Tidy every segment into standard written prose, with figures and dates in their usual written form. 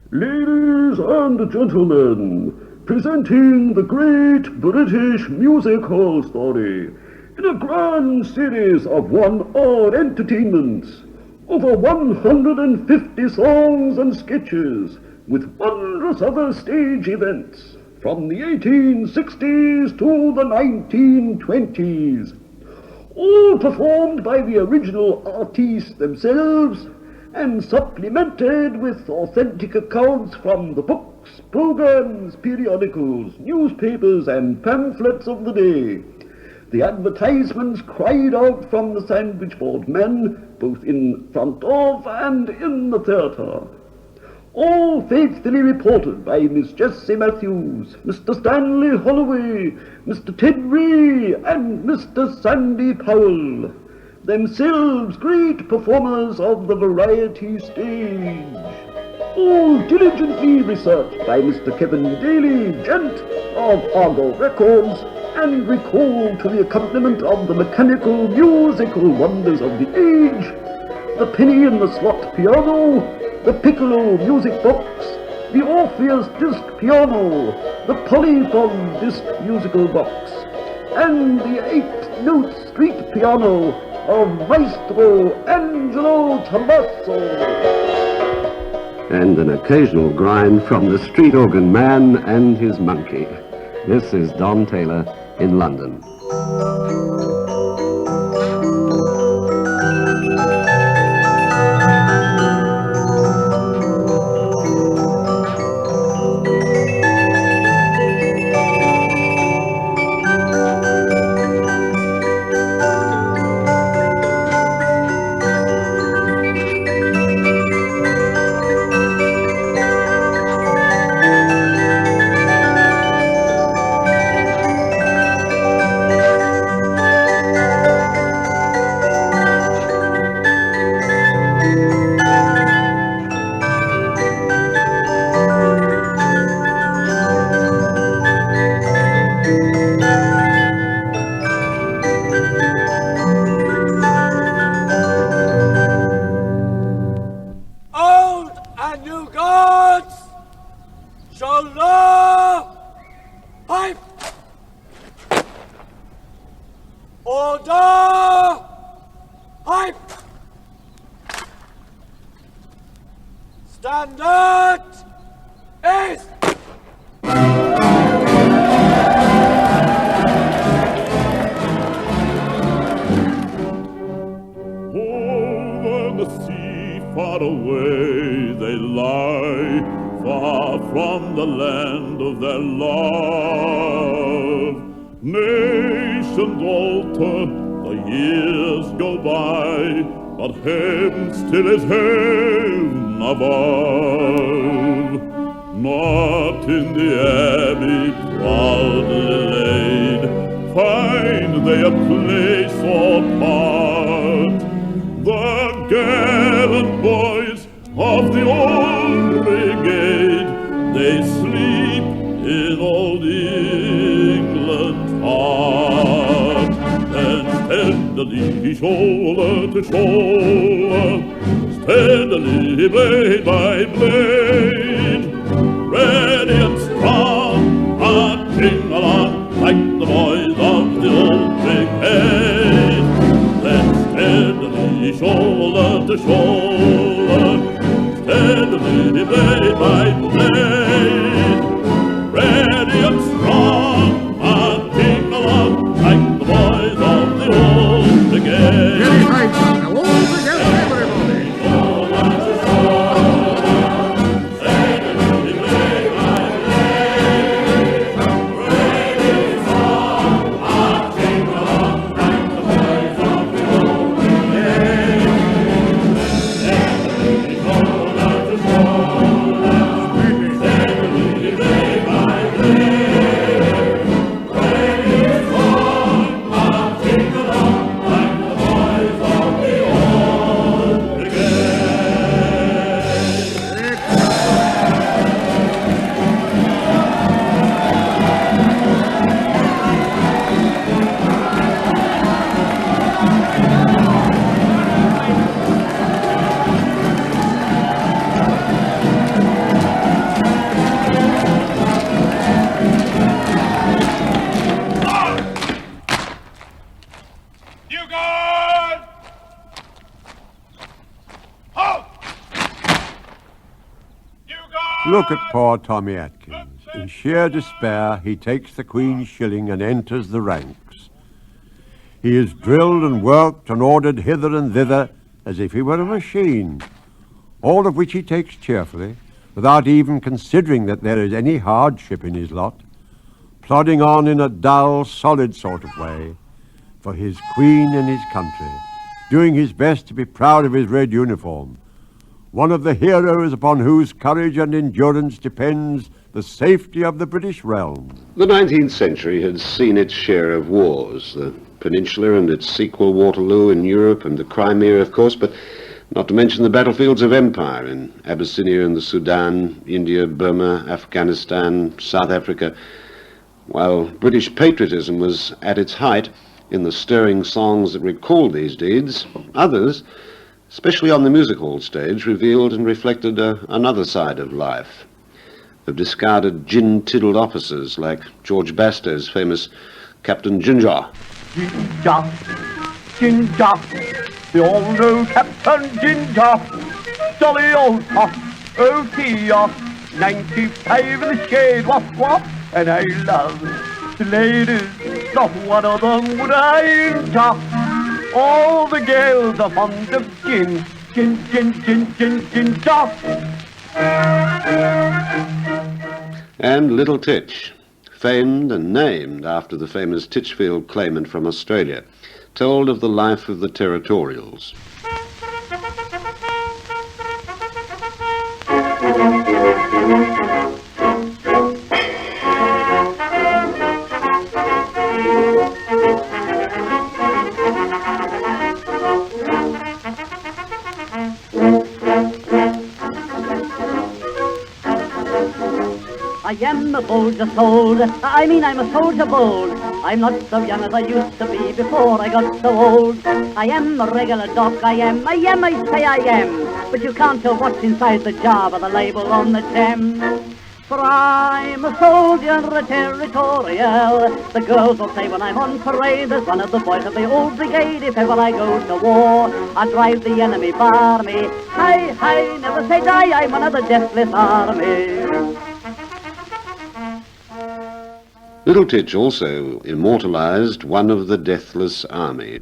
Ladies and gentlemen, presenting the great British music hall story in a grand series of one-hour entertainments, over 150 songs and sketches with wondrous other stage events from the 1860s to the 1920s, all performed by the original artists themselves and supplemented with authentic accounts from the books, programs, periodicals, newspapers and pamphlets of the day. The advertisements cried out from the sandwich board men, both in front of and in the theatre. All faithfully reported by Miss Jessie Matthews, Mr. Stanley Holloway, Mr. Ted Ray and Mr. Sandy Powell, themselves great performers of the variety stage. All diligently researched by Mr. Kevin Daly, Gent of Argo Records, and recalled to the accompaniment of the mechanical musical wonders of the age, the penny in the slot piano, the piccolo music box, the Orpheus disc piano, the polyphone disc musical box, and the 8-note street piano of Maestro Angelo Tommaso. And an occasional grind from the street organ man and his monkey. This is Don Taylor in London. Still is heaven above, not in the abbey proudly laid, find they a place apart. The gallant boys of the old brigade, they sleep in old England's heart, and steadily shoulder to shoulder, steadily blade by blade, ready and strong, marching along like the boys of the old brigade. Then steadily shoulder to shoulder, steadily blade by blade, ready and strong, marching along like the boys of the old brigade. Ready, right, now all together, everybody. Look at poor Tommy Atkins. In sheer despair, he takes the Queen's shilling and enters the ranks. He is drilled and worked and ordered hither and thither as if he were a machine, all of which he takes cheerfully, without even considering that there is any hardship in his lot, plodding on in a dull, solid sort of way, for his Queen and his country, doing his best to be proud of his red uniform, one of the heroes upon whose courage and endurance depends the safety of the British realm. The 19th century had seen its share of wars, the Peninsula and its sequel Waterloo in Europe, and the Crimea, of course, but not to mention the battlefields of empire in Abyssinia and the Sudan, India, Burma, Afghanistan, South Africa. While British patriotism was at its height in the stirring songs that recalled these deeds, others, especially on the music hall stage, revealed and reflected another side of life, of discarded gin-tiddled officers like George Bastow's famous Captain Ginger. Ginger, Ginger, the old Captain Ginger, jolly old top, oh dear, 95 in the shade, what, and I love the ladies, not one of them would I injure. All the girls are fond of gin, ginger. And Little Titch, famed and named after the famous Titchfield claimant from Australia, told of the life of the territorials. I am a soldier sold, I'm a soldier bold. I'm not so young as I used to be before I got so old. I am a regular doc, I say I am. But you can't tell what's inside the jar by the label on the tem. For I'm a soldier and a territorial. The girls will say when I'm on parade, there's one of the boys of the old brigade. If ever I go to war, I drive the enemy barmy. Hi, never say die, I'm one of the deathless army. Little Titch also immortalized one of the deathless army.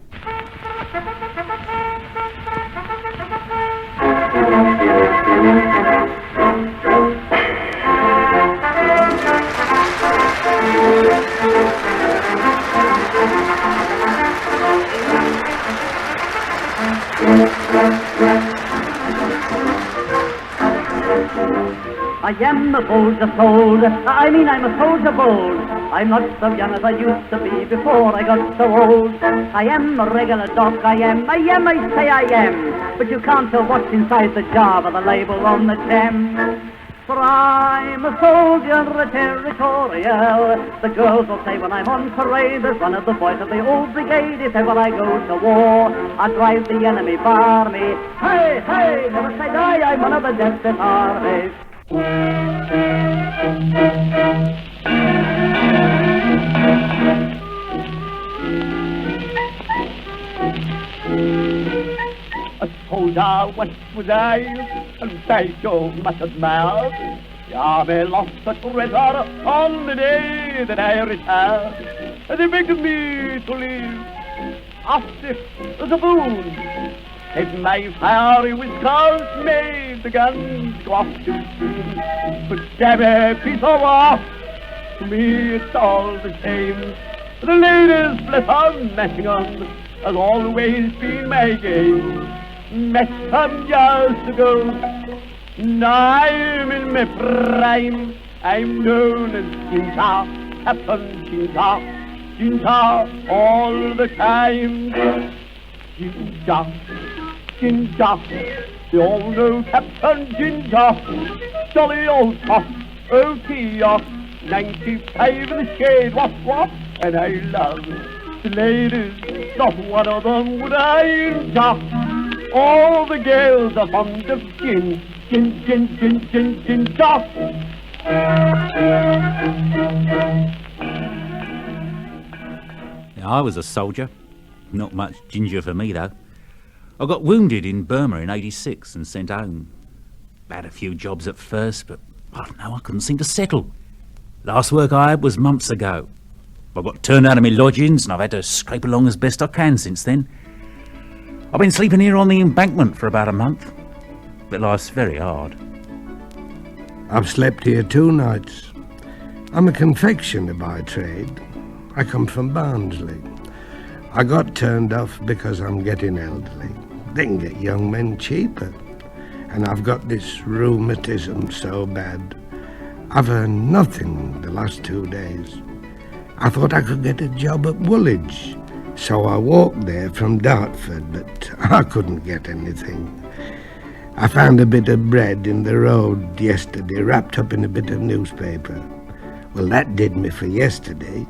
I am a soldier sold, I'm a soldier bold. I'm not so young as I used to be before I got so old. I am a regular doc, I say I am. But you can't tell what's inside the jar by the label on the tem. For I'm a soldier and a territorial. The girls will say when I'm on parade, there's one of the boys of the old brigade. If ever I go to war, I drive the enemy barmy. Hey, never say die, I'm one of the deathless army. A soldier west was I, and Sancho muttered mouth. The army lost the treasure on the day that I retired, and they begged me to leave, asked if as a boon. If my fiery whiskers made the guns go off too soon, but damn a piece of war, to me it's all the same. The ladies, bless them, matching on, has always been my game. Met some years ago, now I'm in my prime. I'm known as Ginger, Captain Ginger, all the time. Ginger, the old Captain Ginger, jolly old top, oh dear, 95 in the shade, what, and I love the ladies, not one of them would I injure. All the girls are fond of gin, I was a soldier. Not much ginger for me, though. I got wounded in Burma in '86 and sent home. Had a few jobs at first, but I don't know, I couldn't seem to settle. Last work I had was months ago. I got turned out of my lodgings and I've had to scrape along as best I can since then. I've been sleeping here on the embankment for about a month, but life's very hard. I've slept here 2 nights. I'm a confectioner by trade. I come from Barnsley. I got turned off because I'm getting elderly. They can get young men cheaper. And I've got this rheumatism so bad. I've earned nothing the last 2 days. I thought I could get a job at Woolwich, so I walked there from Dartford, but I couldn't get anything. I found a bit of bread in the road yesterday, wrapped up in a bit of newspaper. Well, that did me for yesterday.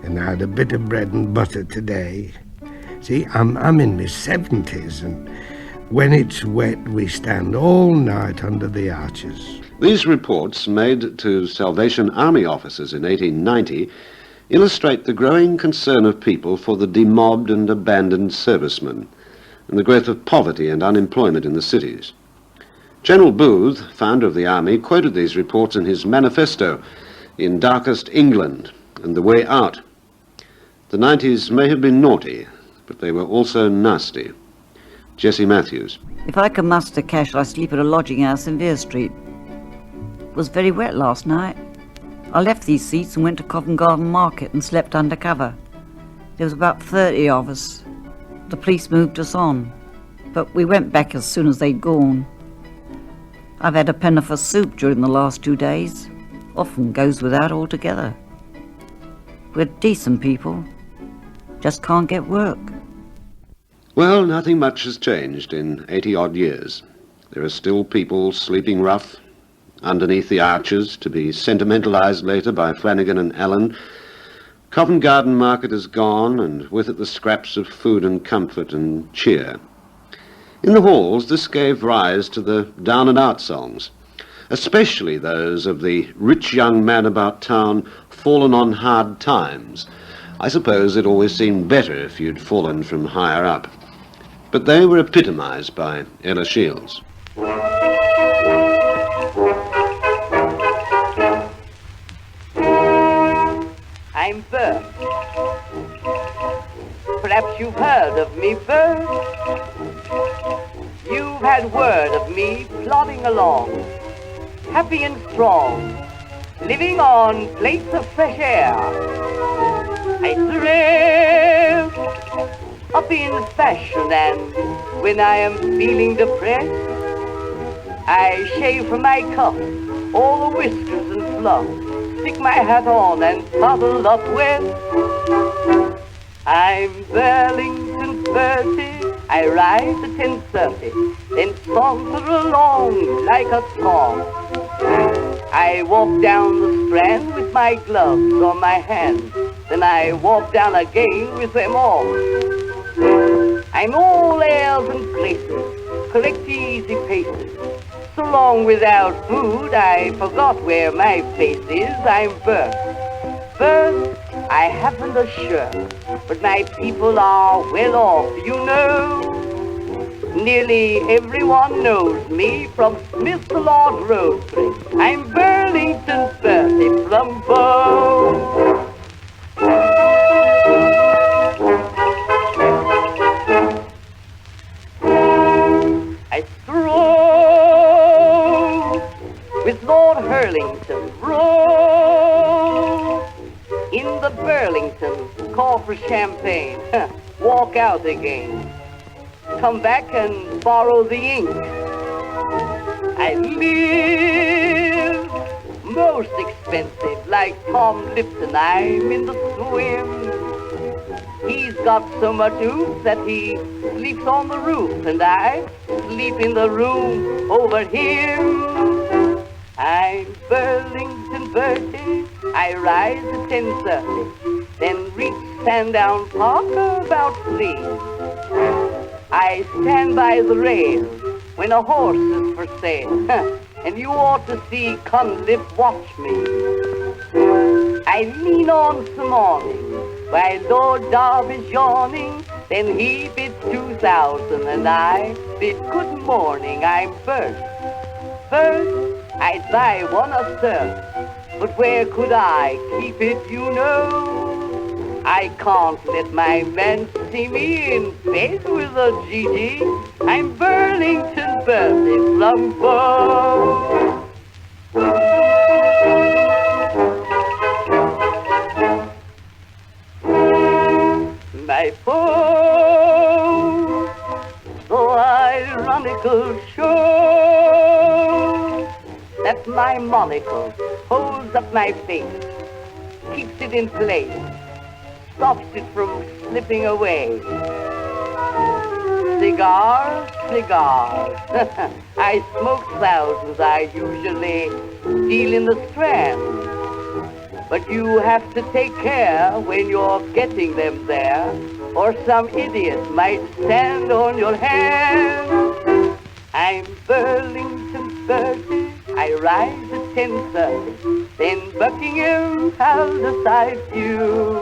And I had a bit of bread and butter today. See, I'm in my 70s, and when it's wet, we stand all night under the arches. These reports, made to Salvation Army officers in 1890, illustrate the growing concern of people for the demobbed and abandoned servicemen, and the growth of poverty and unemployment in the cities. General Booth, founder of the Army, quoted these reports in his manifesto, In Darkest England and the Way Out. The 90s may have been naughty, but they were also nasty. Jessie Matthews. If I can muster cash, I sleep at a lodging house in Vere Street. It was very wet last night. I left these seats and went to Covent Garden Market and slept under cover. There was about 30 of us. The police moved us on, but we went back as soon as they'd gone. I've had a penny for soup during the last 2 days. Often goes without altogether. We're decent people. Just can't get work. Well, nothing much has changed in 80-odd years. There are still people sleeping rough underneath the arches, to be sentimentalized later by Flanagan and Allen. Covent Garden Market is gone, and with it the scraps of food and comfort and cheer. In the halls, this gave rise to the down-and-out songs, especially those of the rich young man about town, fallen on hard times. I suppose it always seemed better if you'd fallen from higher up. But they were epitomized by Ella Shields. I'm Bert. Perhaps you've heard of me, Bert. You've had word of me plodding along, happy and strong, living on plates of fresh air. I thrill up in fashion, and when I am feeling depressed, I shave from my cuff all the whiskers and fluff, stick my hat on and toddle up west. I'm Burlington 30, I rise at 10:30, then saunter along like a song. I walk down the Strand with my gloves on my hands, then I walk down again with them on. I'm all airs and places, collect easy paces. So long without food, I forgot where my place is. I'm Bert. Bert, I haven't a shirt, but my people are well off, you know. Nearly everyone knows me from Smith to Lord Rosebery. I'm Burlington 30 from Bow. I stroll with Lord Hurlington, roll in the Burlington, call for champagne, walk out again, come back and borrow the ink. I live most expensive, like Tom Lipton, I'm in the swim. He's got so much oof that he sleeps on the roof, and I sleep in the room over him. I'm Burlington Bertie, I rise at 10:30, then reach Sandown Park about 3. I stand by the rail when a horse is for sale, and you ought to see Cunliffe watch me. I lean on some awning while Lord Derby's yawning, then he bids 2,000 and I bid good morning. I'm Bert. Bert, I'd buy one a cent, but where could I keep it, you know? I can't let my man see me in bed with a Gigi. I'm Burlington Bertie Flumpo. My foe, so ironical show that my monocle holds up my face, keeps it in place, stops it from slipping away. Cigars, cigars. I smoke thousands, I usually deal in the Strand. But you have to take care when you're getting them there, or some idiot might stand on your hand. I'm Burlington Bertie, I rise at 10:30, then Buckingham has a side view.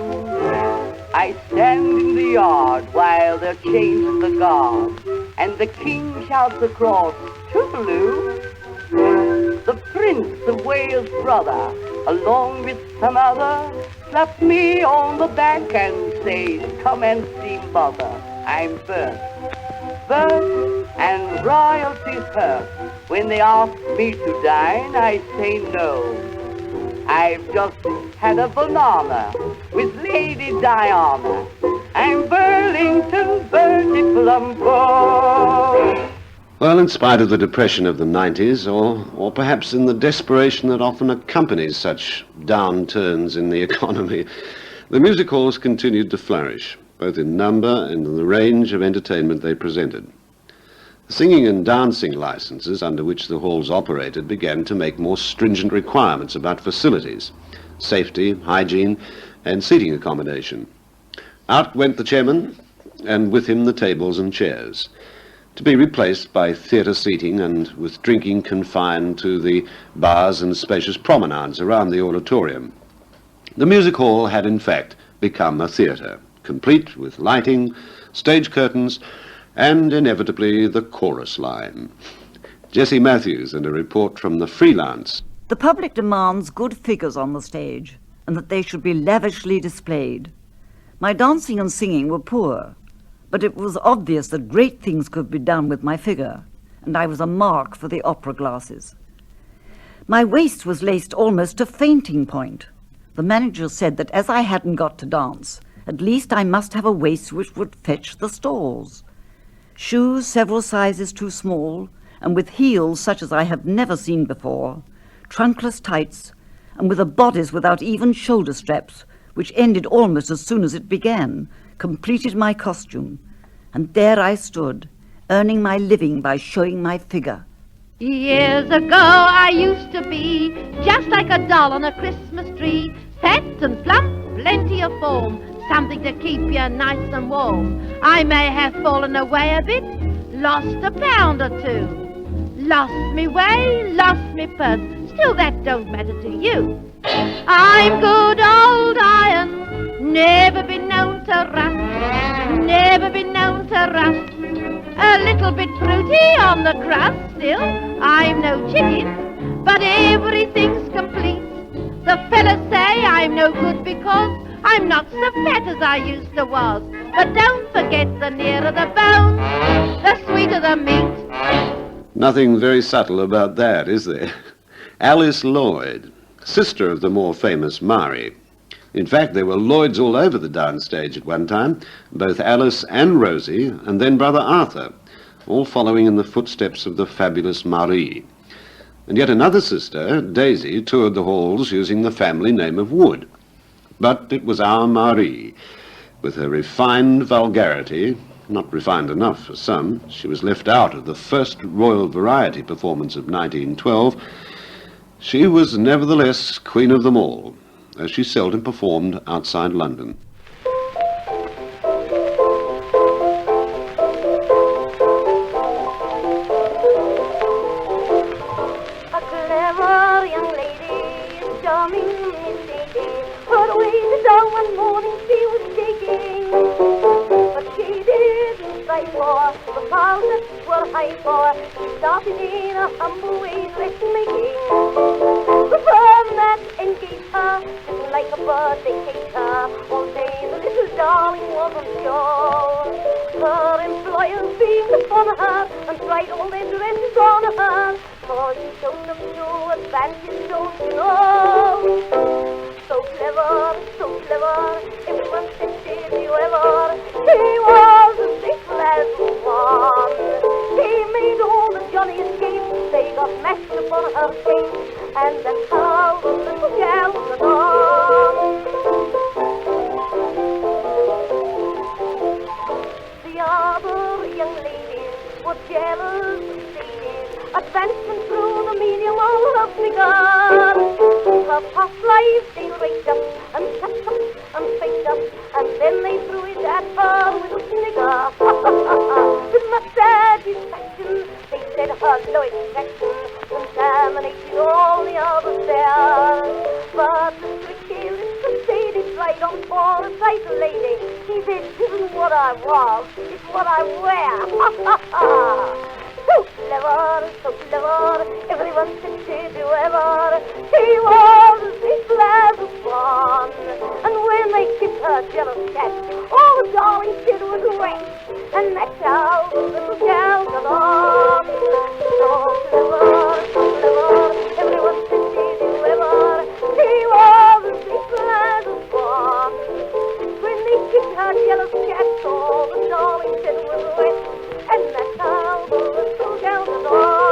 I stand in the yard while they're changing the guard, and the king shouts across, Toodaloo. The Prince of Wales' brother, along with some other, slaps me on the back and says, come and see mother. I'm Bert, and royalty's hurt. When they ask me to dine, I say no. I've just had a banana with Lady Diana. I'm Burlington Bertie Flumpo. Well, in spite of the depression of the 90s, or perhaps in the desperation that often accompanies such downturns in the economy, the music halls continued to flourish, both in number and in the range of entertainment they presented. The singing and dancing licenses under which the halls operated began to make more stringent requirements about facilities, safety, hygiene, and seating accommodation. Out went the chairman, and with him the tables and chairs, to be replaced by theatre seating and with drinking confined to the bars and spacious promenades around the auditorium. The music hall had in fact become a theatre, complete with lighting, stage curtains, and inevitably the chorus line. Jessie Matthews and a report from the Freelance. The public demands good figures on the stage, and that they should be lavishly displayed. My dancing and singing were poor, but it was obvious that great things could be done with my figure, and I was a mark for the opera glasses. My waist was laced almost to fainting point. The manager said that as I hadn't got to dance, at least I must have a waist which would fetch the stalls. Shoes several sizes too small, and with heels such as I have never seen before, trunkless tights, and with a bodice without even shoulder straps, which ended almost as soon as it began, completed my costume, and there I stood, earning my living by showing my figure. Years ago I used to be just like a doll on a Christmas tree, fat and plump, plenty of form, something to keep you nice and warm. I may have fallen away a bit, lost a pound or two, lost me way, lost me purse, still that don't matter to you. I'm good old iron, never been known to rust, never been known to rust. A little bit fruity on the crust, still I'm no chicken, but everything's complete. The fellas say I'm no good because I'm not so fat as I used to was. But don't forget, the nearer the bone, the sweeter the meat. Nothing very subtle about that, is there? Alice Lloyd, sister of the more famous Macquarie. In fact, there were Lloyds all over the downstage at one time, both Alice and Rosie, and then brother Arthur, all following in the footsteps of the fabulous Marie. And yet another sister, Daisy, toured the halls using the family name of Wood. But it was our Marie. With her refined vulgarity, not refined enough for some, she was left out of the first Royal Variety performance of 1912. She was nevertheless queen of them all, as she seldom performed outside London. A clever young lady, charming and shady, her ways down one morning she was shaking, but she didn't fight for the powers that were high for. She started in a humble way dressmaking. advantage, don't you know? So clever, everyone said, did you ever? He was a big little one. He made all the Johnny escape. They got mashed upon her face, and that's how the little gal got on. The other young ladies were jealous and shady, advancing through the medium of her figure. Her past life they raked up and shut up and faked up, and then they threw it at her with a snigger. With much satisfaction, they said her low extraction contaminated all the others there. But the tricky little lady tried on for a tight lady. He said, "This isn't what I was, it's what I wear." So clever, everyone said, did you ever? He was a big glass of fun. And when they kissed her jealous cat, all the darling did was wet. And that's how the little gal got on. So clever, everyone said, did you ever? He was a big glass of fun. When they kissed her jealous cat, all the darling did was wet. And that's how the little gal got on.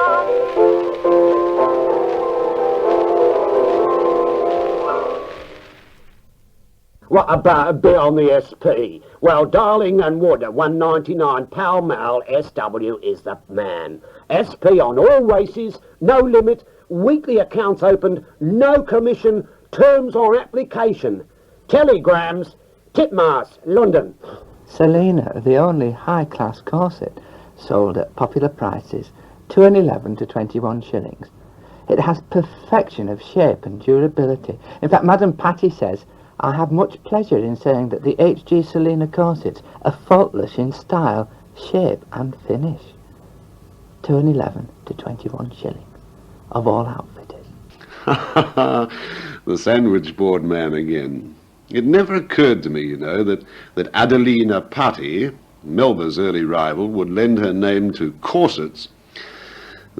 What about a bit on the SP? Well, Darling and Wood at 199 Pall Mall, SW is the man. SP on all races, no limit, weekly accounts opened, no commission, terms on application. Telegrams, Titmouse, London. Selena, the only high-class corset, sold at popular prices, 2.11 to 21 shillings. It has perfection of shape and durability. In fact, Madam Patty says, I have much pleasure in saying that the H.G. Selena corsets are faultless in style, shape and finish. 2.11 to 21 shillings, of all outfitters. The sandwich board man again. It never occurred to me, you know, that Adelina Patti, Melba's early rival, would lend her name to corsets.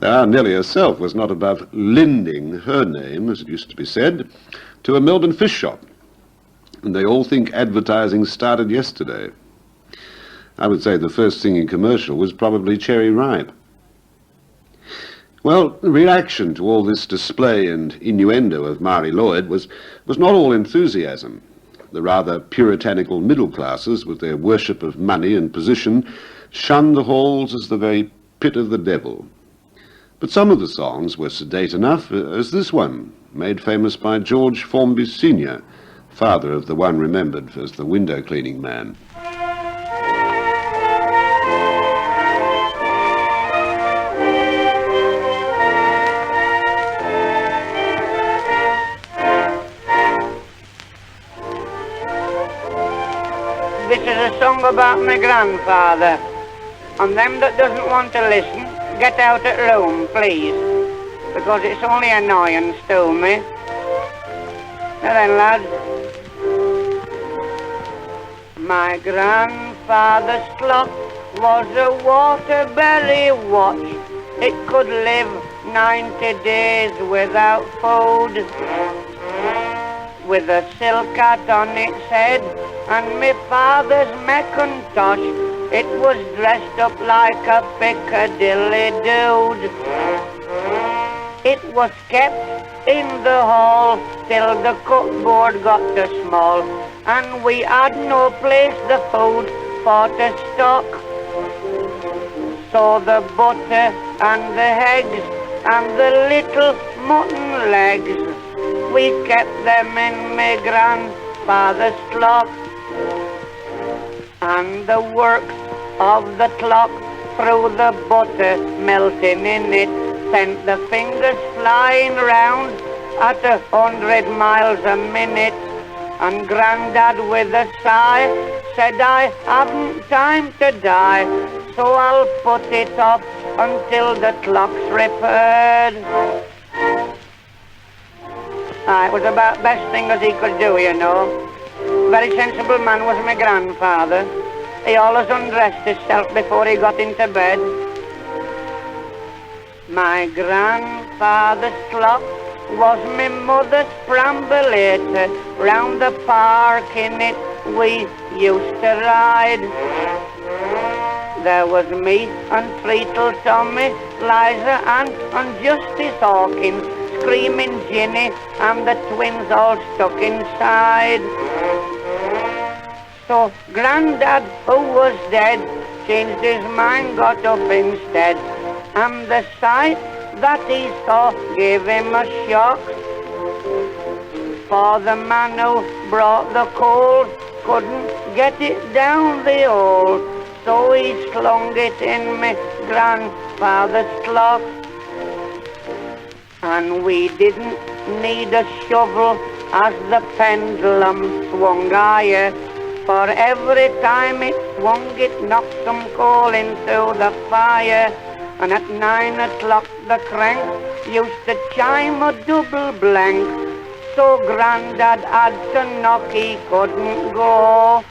Our Nellie herself was not above lending her name, as it used to be said, to a Melbourne fish shop. And they all think advertising started yesterday. I would say the first singing commercial was probably Cherry Ripe. Well, the reaction to all this display and innuendo of Marie Lloyd was not all enthusiasm. The rather puritanical middle classes, with their worship of money and position, shunned the halls as the very pit of the devil. But some of the songs were sedate enough, as this one, made famous by George Formby Sr., father of the one remembered as the window-cleaning man. This is a song about my grandfather. And them that doesn't want to listen, get out at room, please. Because it's only annoying to me. Now then, lads. My grandfather's clock was a Waterbury watch. It could live 90 days without food. With a silk hat on its head and my father's Macintosh, it was dressed up like a Piccadilly dude. It was kept in the hall till the cupboard got too small, and we had no place the food for to stock. So the butter and the eggs and the little mutton legs, we kept them in my grandfather's clock. And the work of the clock through the butter melting in it sent the fingers flying round at 100 miles a minute. And Grandad with a sigh said, I haven't time to die, so I'll put it off until the clock's repaired. It was about best thing as he could do, you know. Very sensible man was my grandfather. He always undressed himself before he got into bed. My grandfather's clock was me mother's perambulator. Round the park in it we used to ride. There was me and Treacle Tommy, Liza and Justice Hawkins, screaming Ginny and the twins all stuck inside. So Grandad, who was dead, changed his mind, got up instead, and the sight that he saw gave him a shock. For the man who brought the coal couldn't get it down the hole, so he slung it in me grandfather's clock. And we didn't need a shovel as the pendulum swung higher, for every time it swung it knocked some coal into the fire. And at 9 o'clock the crank used to chime a double blank, so Grandad had to knock, he couldn't go.